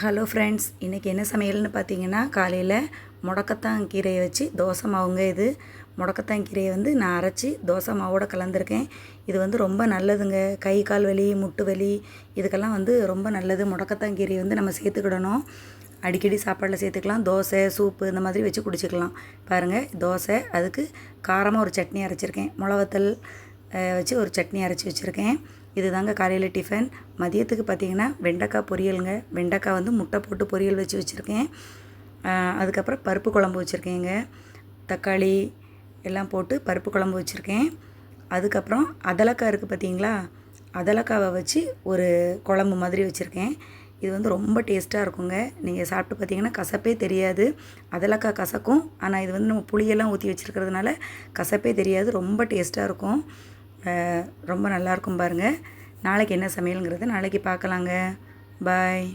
Hello friends, இன்றைக்கி என்ன சமையல்னு பார்த்தீங்கன்னா, காலையில் முடக்கத்தான் கீரையை வச்சு தோசை மாவுங்க. இது முடக்கத்தான் கீரையை நான் அரைச்சி தோசை மாவோடு கலந்துருக்கேன். இது ரொம்ப நல்லதுங்க. கை கால் வலி, முட்டு வலி இதுக்கெல்லாம் ரொம்ப நல்லது. முடக்கத்தான் கீரையை நம்ம சேர்த்துக்கிடணும். அடிக்கடி சாப்பாடில் சேர்த்துக்கலாம். தோசை, சூப்பு இந்த மாதிரி வச்சு குடிச்சிக்கலாம். பாருங்கள், தோசை, அதுக்கு காரமாக ஒரு சட்னி அரைச்சிருக்கேன். மிளவத்தல் வச்சு ஒரு சட்னி அரைச்சி வச்சுருக்கேன். இது தாங்க காலையில் டிஃபன். மதியத்துக்கு பார்த்திங்கன்னா வெண்டைக்காய் பொரியலுங்க. வெண்டைக்காய் முட்டை போட்டு பொரியல் வச்சு வச்சுருக்கேன். அதுக்கப்புறம் பருப்பு குழம்பு வச்சுருக்கேங்க. தக்காளி எல்லாம் போட்டு பருப்பு குழம்பு வச்சுருக்கேன். அதுக்கப்புறம் அதலக்காய் இருக்குது பார்த்திங்களா, அதலக்காவை வச்சு ஒரு குழம்பு மாதிரி வச்சுருக்கேன். இது ரொம்ப டேஸ்ட்டாக இருக்குங்க. நீங்கள் சாப்பிட்டு பார்த்திங்கன்னா கசப்பே தெரியாது. அதலக்காய் கசக்கும், ஆனால் இது நம்ம புளியெல்லாம் ஊற்றி வச்சுருக்கிறதுனால கசப்பே தெரியாது. ரொம்ப டேஸ்ட்டாக இருக்கும். ரொம்ப நல்லாயிருக்கும் பாருங்கள். நாளைக்கு என்ன சமையலுங்கிறத நாளைக்கு பார்க்கலாங்க. பாய்.